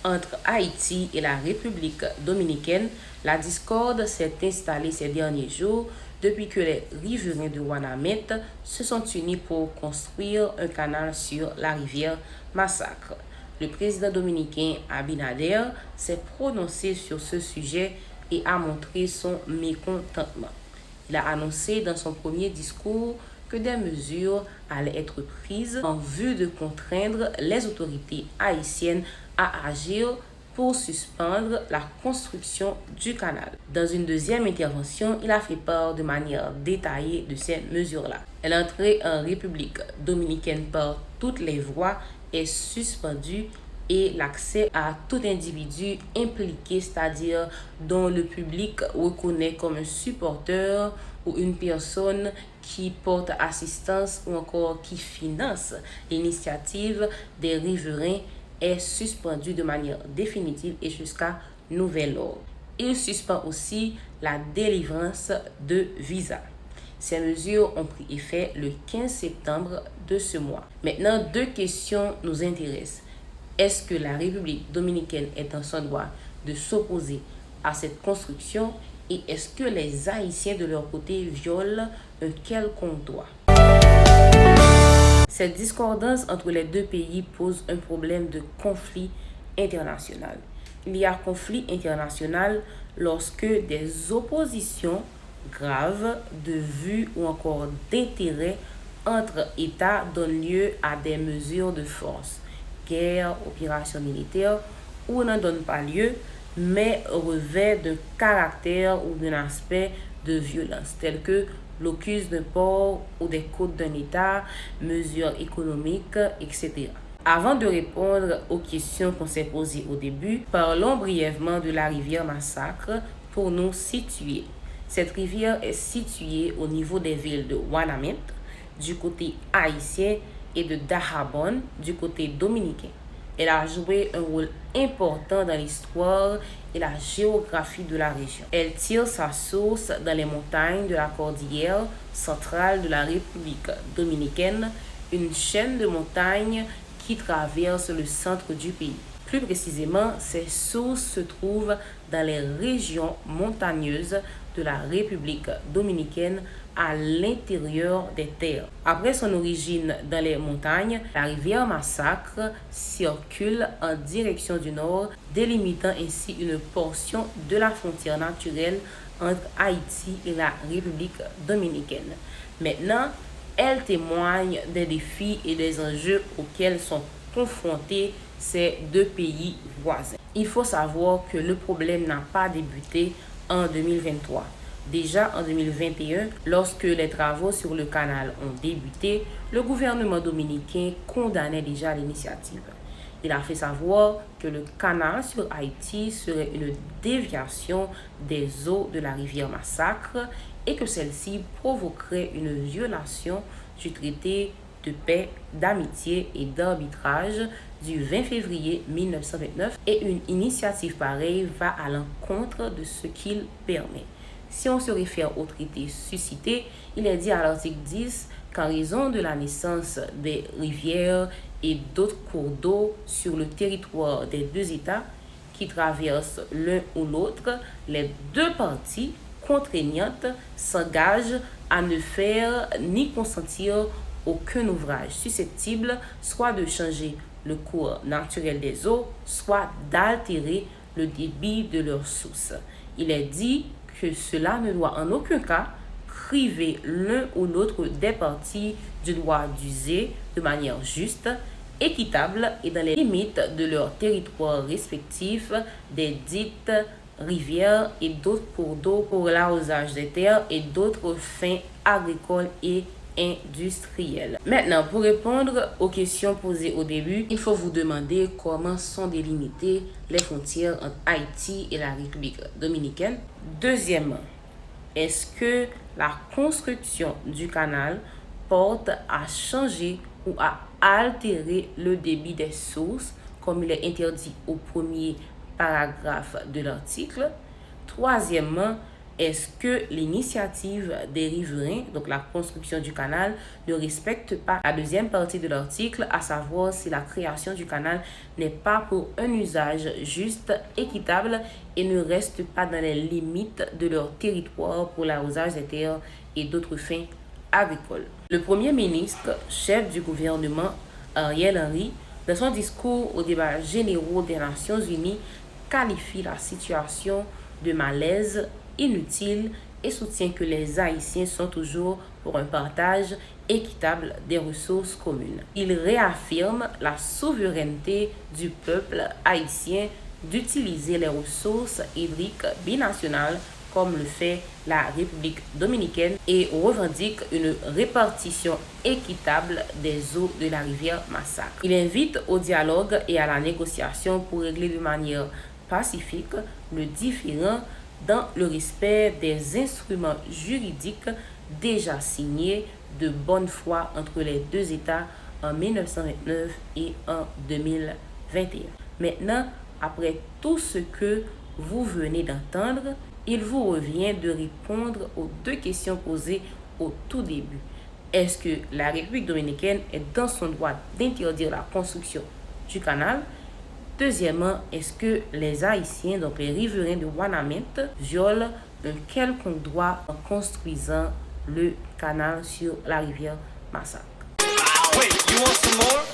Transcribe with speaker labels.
Speaker 1: Entre Haïti et la République dominicaine, la discorde s'est installée ces derniers jours depuis que les riverains de Wanamètre se sont unis pour construire un canal sur la rivière Massacre. Le président dominicain Abinader s'est prononcé sur ce sujet et a montré son mécontentement. Il a annoncé dans son premier discours que des mesures allaient être prises en vue de contraindre les autorités haïtiennes à agir pour suspendre la construction du canal. Dans une deuxième intervention, il a fait part de manière détaillée de ces mesures-là. L'entrée en République dominicaine par toutes les voies est suspendue et l'accès à tout individu impliqué, c'est-à-dire dont le public reconnaît comme un supporter ou une personne qui porte assistance ou encore qui finance l'initiative des riverains est suspendu de manière définitive et jusqu'à nouvel ordre. Il suspend aussi la délivrance de visas. Ces mesures ont pris effet le 15 septembre de ce mois. Maintenant, deux questions nous intéressent. Est-ce que la République dominicaine est en son droit de s'opposer à cette construction et est-ce que les Haïtiens de leur côté violent un quelconque droit? Cette discordance entre les deux pays pose un problème de conflit international. Il y a conflit international lorsque des oppositions graves de vues ou encore d'intérêts entre États donnent lieu à des mesures de force, guerre, opération militaire, ou n'en donne pas lieu, mais revêt d'un caractère ou d'un aspect de violence, tel que blocus d'un port ou des côtes d'un État, mesures économiques, etc. Avant de répondre aux questions qu'on s'est posées au début, parlons brièvement de la rivière Massacre pour nous situer. Cette rivière est située au niveau des villes de Wanamètre, du côté haïtien, et de Dajabon, du côté dominicain. Elle a joué un rôle important dans l'histoire et la géographie de la région. Elle tire sa source dans les montagnes de la cordillère centrale de la République dominicaine, une chaîne de montagnes qui traverse le centre du pays. Plus précisément, ces sources se trouvent dans les régions montagneuses de la République dominicaine à l'intérieur des terres. Après son origine dans les montagnes, la rivière Massacre circule en direction du nord, délimitant ainsi une portion de la frontière naturelle entre Haïti et la République dominicaine. Maintenant, elle témoigne des défis et des enjeux auxquels sont confrontés ces deux pays voisins. Il faut savoir que le problème n'a pas débuté en 2023. Déjà en 2021, lorsque les travaux sur le canal ont débuté, le gouvernement dominicain condamnait déjà l'initiative. Il a fait savoir que le canal sur Haïti serait une déviation des eaux de la rivière Massacre et que celle-ci provoquerait une violation du traité de paix, d'amitié et d'arbitrage du 20 février 1929 et une initiative pareille va à l'encontre de ce qu'il permet. Si on se réfère au traité suscité, il est dit à l'article 10 qu'en raison de la naissance des rivières et d'autres cours d'eau sur le territoire des deux États qui traversent l'un ou l'autre, les deux parties contraignantes s'engagent à ne faire ni consentir aucun ouvrage susceptible soit de changer le cours naturel des eaux, soit d'altérer le débit de leurs sources. Il est dit que cela ne doit en aucun cas priver l'un ou l'autre des parties du droit d'user de manière juste, équitable et dans les limites de leurs territoires respectifs des dites rivières et d'autres cours d'eau pour l'arrosage des terres et d'autres fins agricoles et industrielles. Maintenant, pour répondre aux questions posées au début, il faut vous demander comment sont délimitées les frontières entre Haïti et la République dominicaine. Deuxièmement, est-ce que la construction du canal porte à changer ou à altérer le débit des sources, comme il est interdit au premier paragraphe de l'article? Troisièmement, est-ce que l'initiative des riverains, donc la construction du canal, ne respecte pas la deuxième partie de l'article, à savoir si la création du canal n'est pas pour un usage juste, équitable et ne reste pas dans les limites de leur territoire pour l'arrosage des terres et d'autres fins agricoles. Le Premier ministre, chef du gouvernement, Ariel Henry, dans son discours au débat généraux des Nations Unies, qualifie la situation de malaise inutile et soutient que les Haïtiens sont toujours pour un partage équitable des ressources communes. Il réaffirme la souveraineté du peuple haïtien d'utiliser les ressources hydriques binationales comme le fait la République dominicaine et revendique une répartition équitable des eaux de la rivière Massacre. Il invite au dialogue et à la négociation pour régler de manière pacifique le différend dans le respect des instruments juridiques déjà signés de bonne foi entre les deux États en 1929 et en 2021. Maintenant, après tout ce que vous venez d'entendre, il vous revient de répondre aux deux questions posées au tout début. Est-ce que la République dominicaine est dans son droit d'interdire la construction du canal? Deuxièmement, est-ce que les Haïtiens, donc les riverains de Ouanaminthe, violent un quelconque droit en construisant le canal sur la rivière Massacre?
Speaker 2: Wait, you want some more?